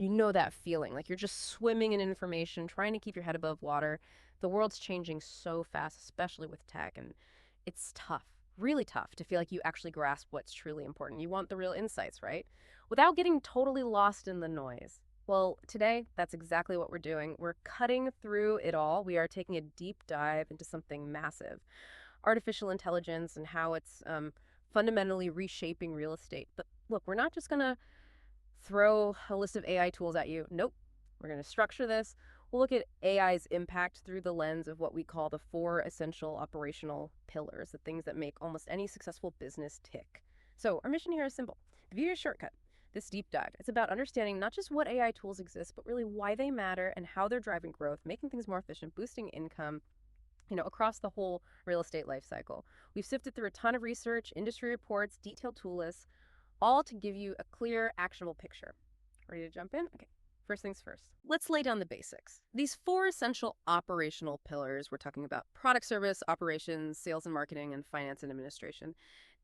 You know that feeling, like you're just swimming in information, trying to keep your head above water. The world's changing so fast, especially with tech, and it's tough, really tough to feel like you actually grasp what's truly important. You want the real insights, right? Without getting totally lost in the noise. Well, today, that's exactly what we're doing. We're cutting through it all. We are taking a deep dive into something massive, artificial intelligence and how it's fundamentally reshaping real estate. But look, we're not just going to throw a list of AI tools at you. Nope. We're going to structure this. We'll look at AI's impact through the lens of what we call the four essential operational pillars, the things that make almost any successful business tick. So, our mission here is simple. The beauty of Shortcut, this deep dive, it's about understanding not just what AI tools exist, but really why they matter and how they're driving growth, making things more efficient, boosting income, across the whole real estate life cycle. We've sifted through a ton of research, industry reports, detailed tool lists, all to give you a clear, actionable picture. Ready to jump in? Okay. First things first, let's lay down the basics. These four essential operational pillars, we're talking about product service, operations, sales and marketing, and finance and administration.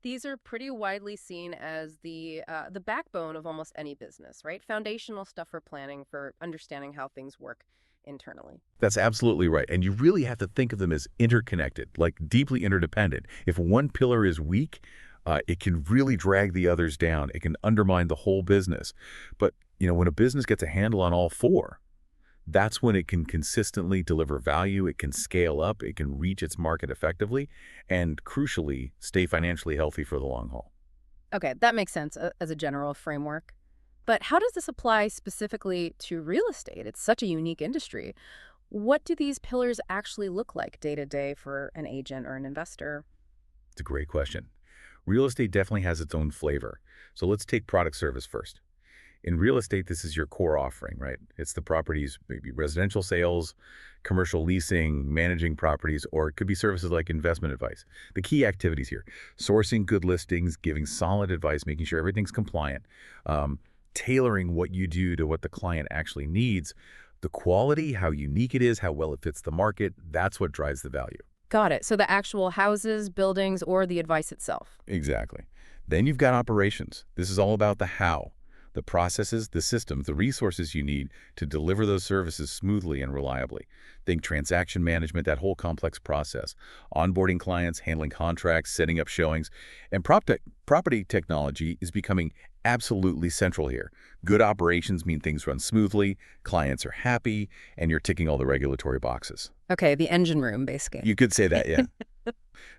These are pretty widely seen as the backbone of almost any business, right? Foundational stuff for planning, for understanding how things work internally. That's absolutely right. And you really have to think of them as interconnected, like deeply interdependent. If one pillar is weak, it can really drag the others down. It can undermine the whole business. But, when a business gets a handle on all four, that's when it can consistently deliver value, it can scale up, it can reach its market effectively, and crucially, stay financially healthy for the long haul. Okay, that makes sense as a general framework. But how does this apply specifically to real estate? It's such a unique industry. What do these pillars actually look like day to day for an agent or an investor? It's a great question. Real estate definitely has its own flavor. So let's take product service first. In real estate, this is your core offering, right? It's the properties, maybe residential sales, commercial leasing, managing properties, or it could be services like investment advice. The key activities here, sourcing good listings, giving solid advice, making sure everything's compliant, tailoring what you do to what the client actually needs. The quality, how unique it is, how well it fits the market, that's what drives the value. Got it. So the actual houses, buildings, or the advice itself. Exactly. Then you've got operations. This is all about the how, the processes, the systems, the resources you need to deliver those services smoothly and reliably. Think transaction management, that whole complex process, onboarding clients, handling contracts, setting up showings, and property technology is becoming absolutely central here. Good operations mean things run smoothly, clients are happy, and you're ticking all the regulatory boxes. Okay, the engine room, basically. You could say that, yeah.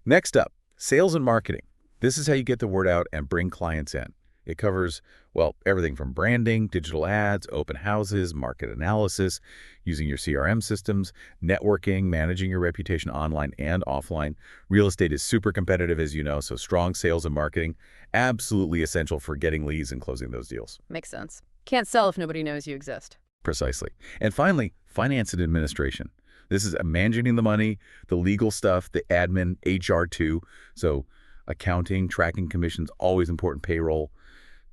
Next up, sales and marketing. This is how you get the word out and bring clients in. It covers, well, everything from branding, digital ads, open houses, market analysis, using your CRM systems, networking, managing your reputation online and offline. Real estate is super competitive, as you know, so strong sales and marketing, absolutely essential for getting leads and closing those deals. Makes sense. Can't sell if nobody knows you exist. Precisely. And finally, finance and administration. This is managing the money, the legal stuff, the admin, HR too. So accounting, tracking commissions, always important, payroll,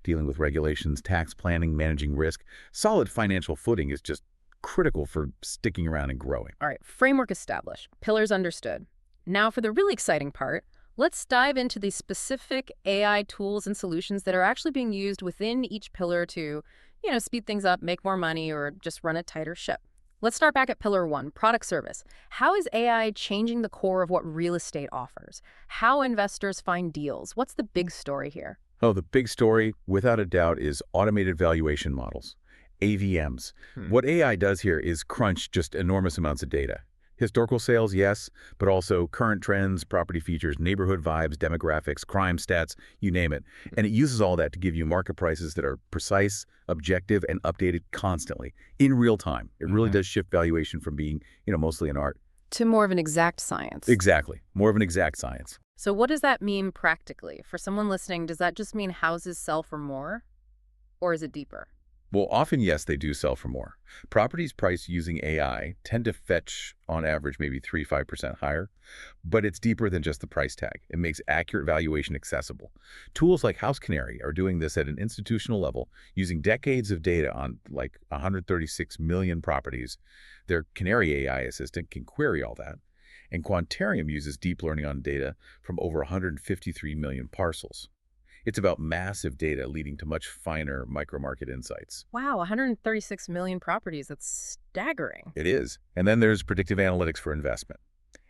dealing with regulations, tax planning, managing risk. Solid financial footing is just critical for sticking around and growing. All right, framework established, pillars understood. Now for the really exciting part, let's dive into the specific AI tools and solutions that are actually being used within each pillar to, speed things up, make more money, or just run a tighter ship. Let's start back at pillar one, product service. How is AI changing the core of what real estate offers? How investors find deals? What's the big story here? Oh, the big story, without a doubt, is automated valuation models, AVMs. What AI does here is crunch just enormous amounts of data. Historical sales, yes, but also current trends, property features, neighborhood vibes, demographics, crime stats, you name it. And it uses all that to give you market prices that are precise, objective, and updated constantly, in real time. It really does shift valuation from being, mostly an art. To more of an exact science. Exactly. More of an exact science. So what does that mean practically? For someone listening, does that just mean houses sell for more? Or is it deeper? Well, often, yes, they do sell for more. Properties priced using AI tend to fetch, on average, maybe 3–5% higher, but it's deeper than just the price tag. It makes accurate valuation accessible. Tools like House Canary are doing this at an institutional level, using decades of data on like 136 million properties. Their Canary AI assistant can query all that, and Quantarium uses deep learning on data from over 153 million parcels. It's about massive data leading to much finer micro-market insights. Wow, 136 million properties. That's staggering. It is. And then there's predictive analytics for investment.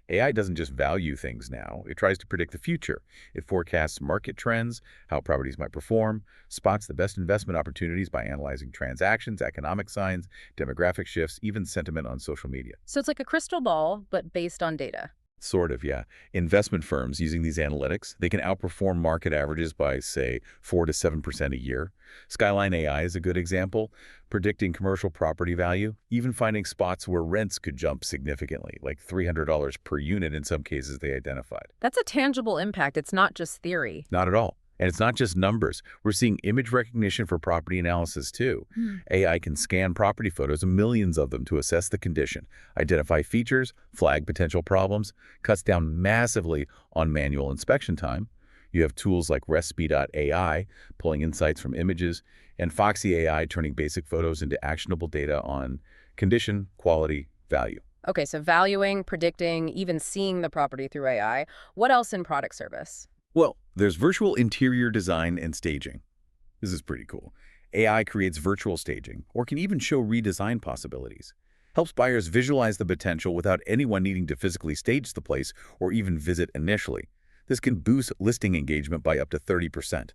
AI doesn't just value things now, it tries to predict the future. It forecasts market trends, how properties might perform, spots the best investment opportunities by analyzing transactions, economic signs, demographic shifts, even sentiment on social media. So it's like a crystal ball, but based on data. Sort of, yeah. Investment firms using these analytics, they can outperform market averages by, say, 4 to 7% a year. Skyline AI is a good example, predicting commercial property value, even finding spots where rents could jump significantly, like $300 per unit in some cases they identified. That's a tangible impact. It's not just theory. Not at all. And it's not just numbers. We're seeing image recognition for property analysis, too. Hmm. AI can scan property photos, millions of them, to assess the condition, identify features, flag potential problems, cuts down massively on manual inspection time. You have tools like Respi.ai, pulling insights from images, and Foxy AI turning basic photos into actionable data on condition, quality, value. Okay, so valuing, predicting, even seeing the property through AI. What else in product service? Well, there's virtual interior design and staging. This is pretty cool. AI creates virtual staging, or can even show redesign possibilities. Helps buyers visualize the potential without anyone needing to physically stage the place or even visit initially. This can boost listing engagement by up to 30%.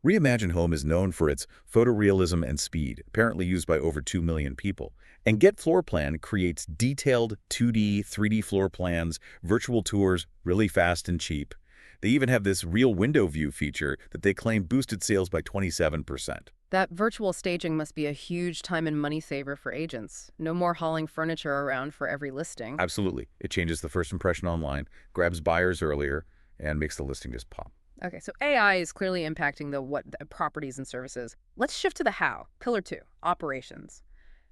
Reimagine Home is known for its photorealism and speed, apparently used by over 2 million people. And Get Floor Plan creates detailed 2D, 3D floor plans, virtual tours, really fast and cheap. They even have this real window view feature that they claim boosted sales by 27%. That virtual staging must be a huge time and money saver for agents. No more hauling furniture around for every listing. Absolutely. It changes the first impression online, grabs buyers earlier, and makes the listing just pop. Okay, so AI is clearly impacting the properties and services. Let's shift to the how. Pillar 2, operations.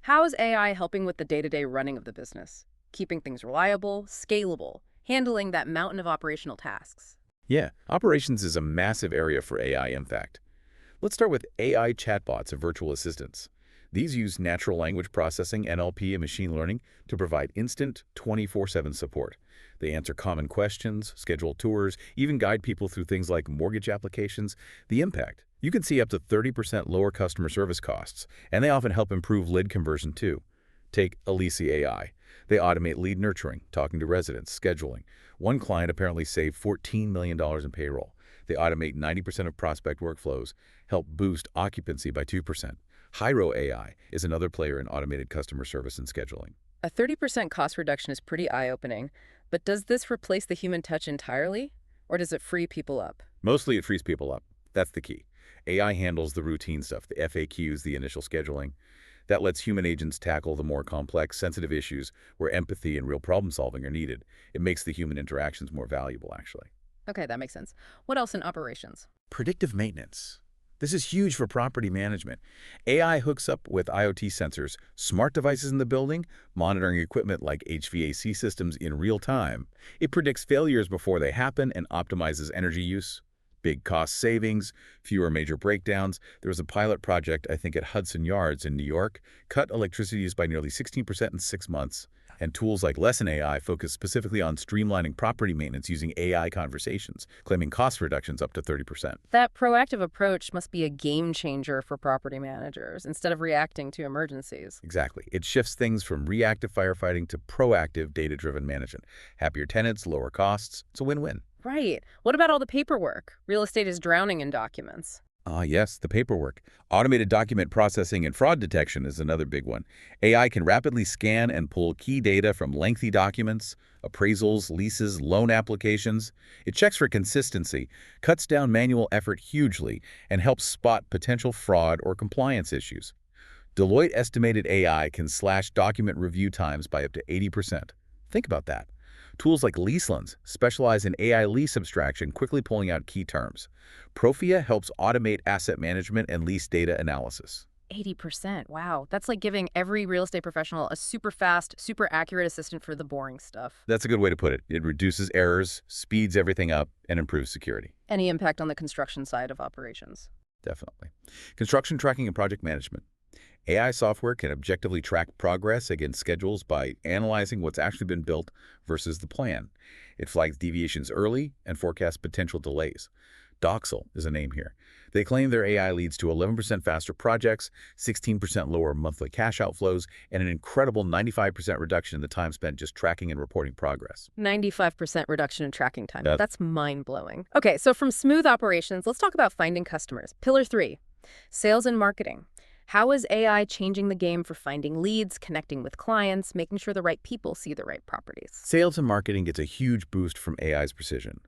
How is AI helping with the day-to-day running of the business? Keeping things reliable, scalable, handling that mountain of operational tasks. Yeah, operations is a massive area for AI impact. Let's start with AI chatbots and virtual assistants. These use natural language processing, NLP, and machine learning to provide instant 24/7 support. They answer common questions, schedule tours, even guide people through things like mortgage applications. The impact: you can see up to 30% lower customer service costs, and they often help improve lead conversion too. Take Elise AI. They automate lead nurturing, talking to residents, scheduling. One client apparently saved $14 million in payroll. They automate 90% of prospect workflows, help boost occupancy by 2%. Hyro AI is another player in automated customer service and scheduling. A 30% cost reduction is pretty eye-opening, but does this replace the human touch entirely, or does it free people up? Mostly it frees people up. That's the key. AI handles the routine stuff, the FAQs, the initial scheduling. That lets human agents tackle the more complex, sensitive issues where empathy and real problem solving are needed. It makes the human interactions more valuable, actually. Okay, that makes sense. What else in operations? Predictive maintenance. This is huge for property management. AI hooks up with IoT sensors, smart devices in the building, monitoring equipment like HVAC systems in real time. It predicts failures before they happen and optimizes energy use. Big cost savings, fewer major breakdowns. There was a pilot project, I think, at Hudson Yards in New York, cut electricity use by nearly 16% in 6 months. And tools like Lesson AI focus specifically on streamlining property maintenance using AI conversations, claiming cost reductions up to 30%. That proactive approach must be a game changer for property managers instead of reacting to emergencies. Exactly. It shifts things from reactive firefighting to proactive data-driven management. Happier tenants, lower costs. It's a win-win. Right. What about all the paperwork? Real estate is drowning in documents. Yes, the paperwork. Automated document processing and fraud detection is another big one. AI can rapidly scan and pull key data from lengthy documents, appraisals, leases, loan applications. It checks for consistency, cuts down manual effort hugely, and helps spot potential fraud or compliance issues. Deloitte estimated AI can slash document review times by up to 80%. Think about that. Tools like LeaseLens specialize in AI lease abstraction, quickly pulling out key terms. Profia helps automate asset management and lease data analysis. 80%. Wow. That's like giving every real estate professional a super fast, super accurate assistant for the boring stuff. That's a good way to put it. It reduces errors, speeds everything up, and improves security. Any impact on the construction side of operations? Definitely. Construction tracking and project management. AI software can objectively track progress against schedules by analyzing what's actually been built versus the plan. It flags deviations early and forecasts potential delays. Doxel is a name here. They claim their AI leads to 11% faster projects, 16% lower monthly cash outflows, and an incredible 95% reduction in the time spent just tracking and reporting progress. 95% reduction in tracking time. That, That's mind-blowing. Okay, so from smooth operations, let's talk about finding customers. Pillar 3, sales and marketing. How is AI changing the game for finding leads, connecting with clients, making sure the right people see the right properties? Sales and marketing gets a huge boost from AI's precision.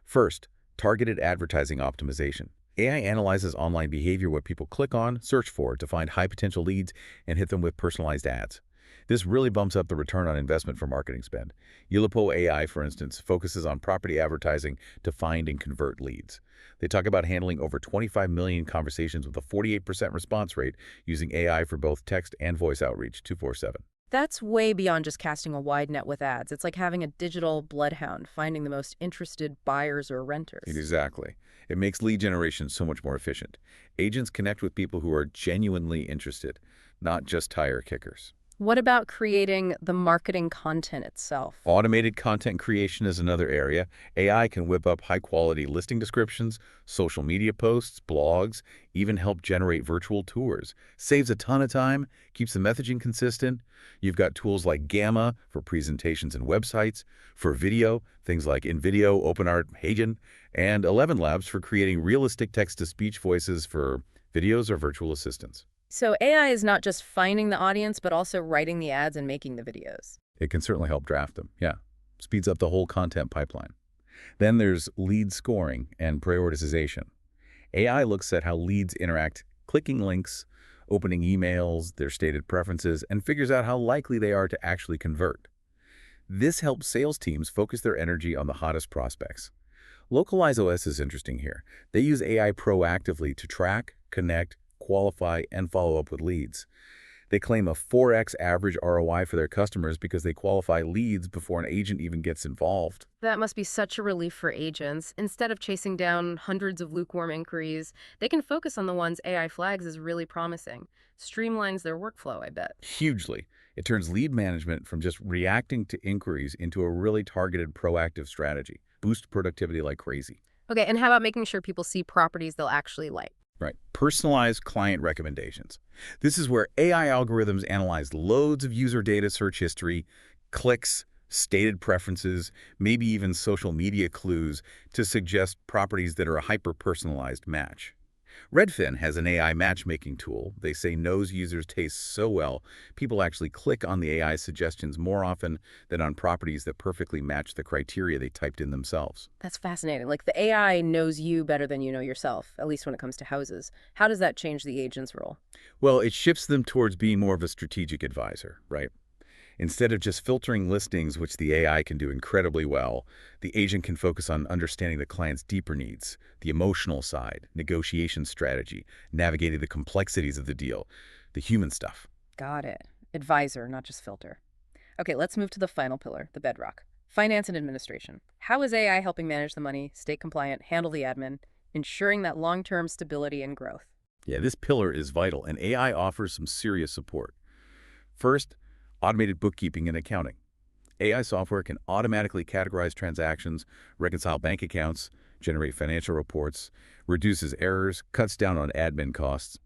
First, targeted advertising optimization. AI analyzes online behavior, what people click on, search for, to find high-potential leads and hit them with personalized ads. This really bumps up the return on investment for marketing spend. Yilipo AI, for instance, focuses on property advertising to find and convert leads. They talk about handling over 25 million conversations with a 48% response rate using AI for both text and voice outreach 24/7. That's way beyond just casting a wide net with ads. It's like having a digital bloodhound finding the most interested buyers or renters. Exactly. It makes lead generation so much more efficient. Agents connect with people who are genuinely interested, not just tire kickers. What about creating the marketing content itself? Automated content creation is another area. AI can whip up high-quality listing descriptions, social media posts, blogs, even help generate virtual tours. Saves a ton of time, keeps the messaging consistent. You've got tools like Gamma for presentations and websites. For video, things like InVideo, OpenArt, Hagen, and 11 Labs for creating realistic text-to-speech voices for videos or virtual assistants. So AI is not just finding the audience, but also writing the ads and making the videos. It can certainly help draft them, yeah. Speeds up the whole content pipeline. Then there's lead scoring and prioritization. AI looks at how leads interact, clicking links, opening emails, their stated preferences, and figures out how likely they are to actually convert. This helps sales teams focus their energy on the hottest prospects. Localize OS is interesting here. They use AI proactively to track, connect, qualify, and follow up with leads. They claim a 4x average ROI for their customers because they qualify leads before an agent even gets involved. That must be such a relief for agents. Instead of chasing down hundreds of lukewarm inquiries, they can focus on the ones AI flags as really promising. Streamlines their workflow, I bet. Hugely. It turns lead management from just reacting to inquiries into a really targeted proactive strategy. Boost productivity like crazy. Okay, and how about making sure people see properties they'll actually like? Right. Personalized client recommendations. This is where AI algorithms analyze loads of user data, search history, clicks, stated preferences, maybe even social media clues to suggest properties that are a hyper-personalized match. Redfin has an AI matchmaking tool. They say knows users' tastes so well, people actually click on the AI suggestions more often than on properties that perfectly match the criteria they typed in themselves. That's fascinating. Like the AI knows you better than you know yourself, at least when it comes to houses. How does that change the agent's role? Well, it shifts them towards being more of a strategic advisor, right? Instead of just filtering listings, which the AI can do incredibly well, the agent can focus on understanding the client's deeper needs, the emotional side, negotiation strategy, navigating the complexities of the deal, the human stuff. Got it. Advisor, not just filter. Okay, let's move to the final pillar, the bedrock. Finance and administration. How is AI helping manage the money, stay compliant, handle the admin, ensuring that long-term stability and growth? Yeah, this pillar is vital, and AI offers some serious support. First, automated bookkeeping and accounting. AI software can automatically categorize transactions, reconcile bank accounts, generate financial reports, reduces errors, cuts down on admin costs.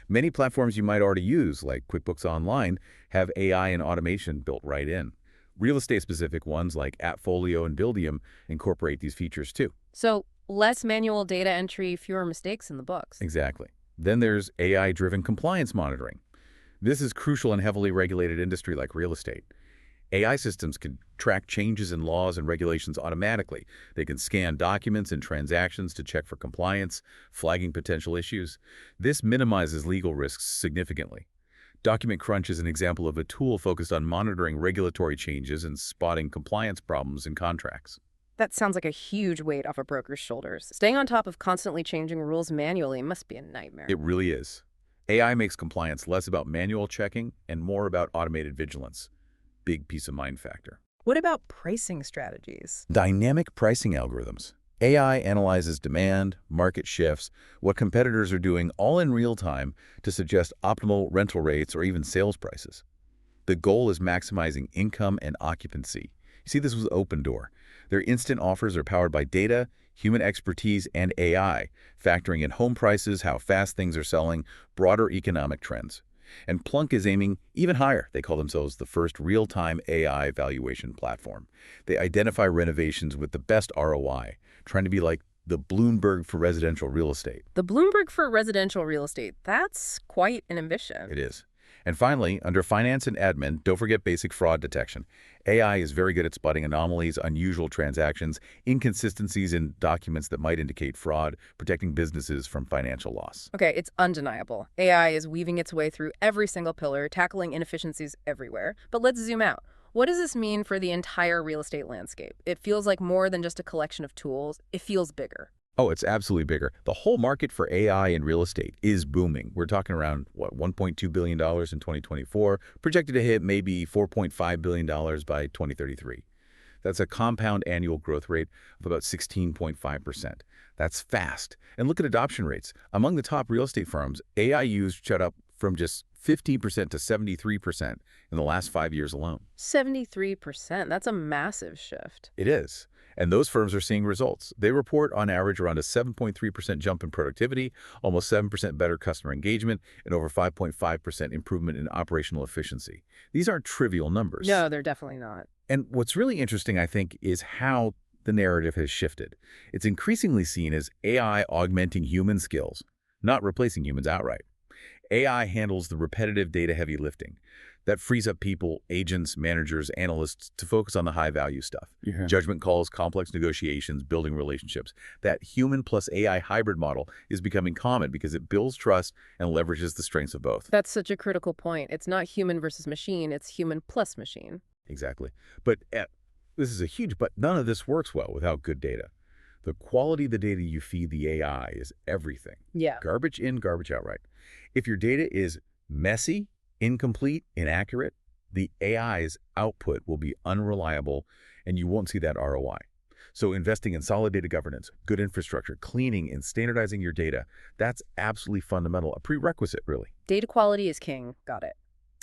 Many platforms you might already use, like QuickBooks Online, have AI and automation built right in. Real estate-specific ones like AppFolio and Buildium incorporate these features too. So less manual data entry, fewer mistakes in the books. Exactly. Then there's AI-driven compliance monitoring. This is crucial in heavily regulated industry like real estate. AI systems can track changes in laws and regulations automatically. They can scan documents and transactions to check for compliance, flagging potential issues. This minimizes legal risks significantly. Document Crunch is an example of a tool focused on monitoring regulatory changes and spotting compliance problems in contracts. That sounds like a huge weight off a broker's shoulders. Staying on top of constantly changing rules manually must be a nightmare. It really is. AI makes compliance less about manual checking and more about automated vigilance. Big peace of mind factor. What about pricing strategies? Dynamic pricing algorithms. AI analyzes demand, market shifts, what competitors are doing all in real time to suggest optimal rental rates or even sales prices. The goal is maximizing income and occupancy. You see this with Open Door. Their instant offers are powered by data, human expertise, and AI, factoring in home prices, how fast things are selling, broader economic trends. And Plunk is aiming even higher. They call themselves the first real-time AI valuation platform. They identify renovations with the best ROI, trying to be like the Bloomberg for residential real estate. The Bloomberg for residential real estate, that's quite an ambition. It is. And finally, under finance and admin, don't forget basic fraud detection. AI is very good at spotting anomalies, unusual transactions, inconsistencies in documents that might indicate fraud, protecting businesses from financial loss. Okay, it's undeniable. AI is weaving its way through every single pillar, tackling inefficiencies everywhere. But let's zoom out. What does this mean for the entire real estate landscape? It feels like more than just a collection of tools. It feels bigger. Oh, it's absolutely bigger. The whole market for AI in real estate is booming. We're talking around, what, $1.2 billion in 2024, projected to hit maybe $4.5 billion by 2033. That's a compound annual growth rate of about 16.5%. That's fast. And look at adoption rates. Among the top real estate firms, AI use shot up from just 15% to 73% in the last 5 years alone. 73%. That's a massive shift. It is. And those firms are seeing results. They report on average around a 7.3% jump in productivity, almost 7% better customer engagement, and over 5.5% improvement in operational efficiency. These aren't trivial numbers. No, they're definitely not. And what's really interesting, I think, is how the narrative has shifted. It's increasingly seen as AI augmenting human skills, not replacing humans outright. AI handles the repetitive data-heavy lifting. That frees up people, agents, managers, analysts to focus on the high-value stuff. Yeah. Judgment calls, complex negotiations, building relationships. That human plus AI hybrid model is becoming common because it builds trust and leverages the strengths of both. That's such a critical point. It's not human versus machine, it's human plus machine. Exactly. But this is a huge but. None of this works well without good data. The quality of the data you feed the AI is everything. Yeah. Garbage in, garbage out, right? If your data is messy, incomplete, inaccurate, the AI's output will be unreliable and you won't see that ROI. So investing in solid data governance, good infrastructure, cleaning and standardizing your data, that's absolutely fundamental, a prerequisite, really. Data quality is king. Got it.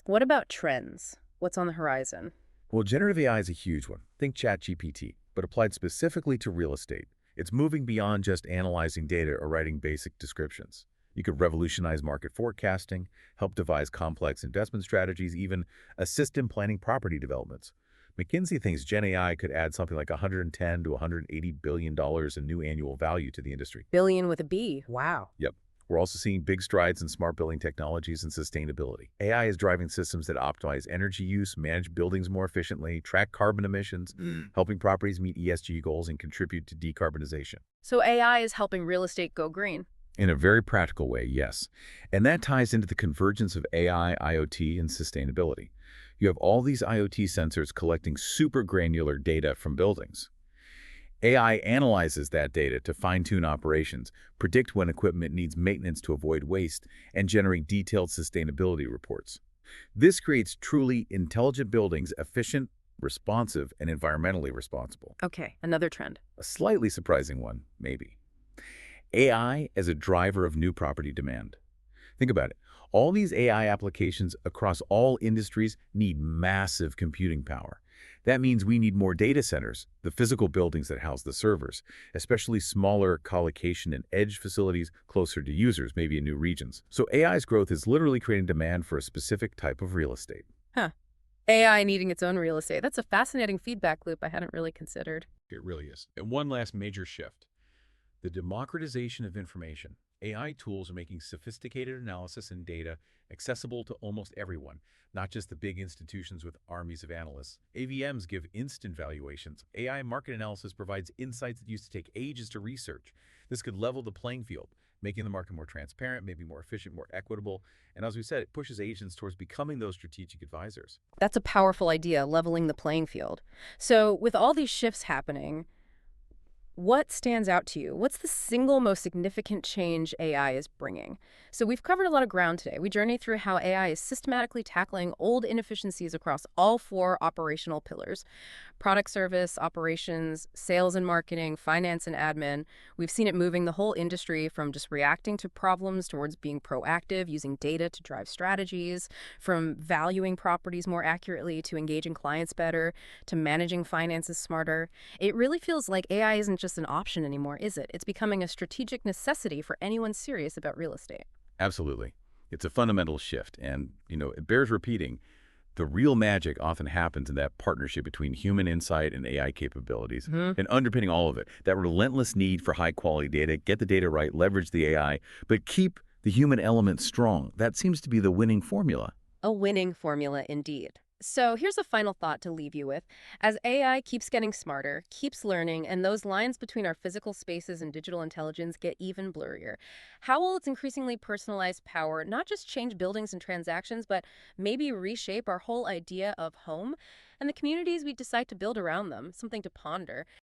What about trends? What's on the horizon? Well, generative AI is a huge one. Think ChatGPT, but applied specifically to real estate. It's moving beyond just analyzing data or writing basic descriptions. You could revolutionize market forecasting, help devise complex investment strategies, even assist in planning property developments. McKinsey thinks Gen AI could add something like $110 to $180 billion in new annual value to the industry. Billion with a B. Wow. Yep. We're also seeing big strides in smart building technologies and sustainability. AI is driving systems that optimize energy use, manage buildings more efficiently, track carbon emissions, helping properties meet ESG goals and contribute to decarbonization. So AI is helping real estate go green. In a very practical way, yes. And that ties into the convergence of AI, IoT, and sustainability. You have all these IoT sensors collecting super granular data from buildings. AI analyzes that data to fine-tune operations, predict when equipment needs maintenance to avoid waste, and generate detailed sustainability reports. This creates truly intelligent buildings, efficient, responsive, and environmentally responsible. Okay, another trend. A slightly surprising one, maybe. AI as a driver of new property demand. Think about it. All these AI applications across all industries need massive computing power. That means we need more data centers, the physical buildings that house the servers, especially smaller colocation and edge facilities closer to users, maybe in new regions. So AI's growth is literally creating demand for a specific type of real estate. Huh. AI needing its own real estate. That's a fascinating feedback loop I hadn't really considered. It really is. And one last major shift. The democratization of information. AI tools are making sophisticated analysis and data accessible to almost everyone, not just the big institutions with armies of analysts. AVMs give instant valuations. AI market analysis provides insights that used to take ages to research. This could level the playing field, making the market more transparent, maybe more efficient, more equitable. And as we said, it pushes agents towards becoming those strategic advisors. That's a powerful idea, leveling the playing field. So with all these shifts happening, what stands out to you? What's the single most significant change AI is bringing? So we've covered a lot of ground today. We journeyed through how AI is systematically tackling old inefficiencies across all 4 operational pillars: product service, operations, sales and marketing, finance and admin. We've seen it moving the whole industry from just reacting to problems towards being proactive, using data to drive strategies, from valuing properties more accurately to engaging clients better, to managing finances smarter. It really feels like AI isn't just an option anymore, is it? It's becoming a strategic necessity for anyone serious about real estate. Absolutely. It's a fundamental shift, and, it bears repeating. The real magic often happens in that partnership between human insight and AI capabilities. Hmm. And underpinning all of it, that relentless need for high-quality data, get the data right, leverage the AI, but keep the human element strong. That seems to be the winning formula. A winning formula indeed. So here's a final thought to leave you with. As AI keeps getting smarter, keeps learning, and those lines between our physical spaces and digital intelligence get even blurrier, how will its increasingly personalized power not just change buildings and transactions, but maybe reshape our whole idea of home and the communities we decide to build around them? Something to ponder.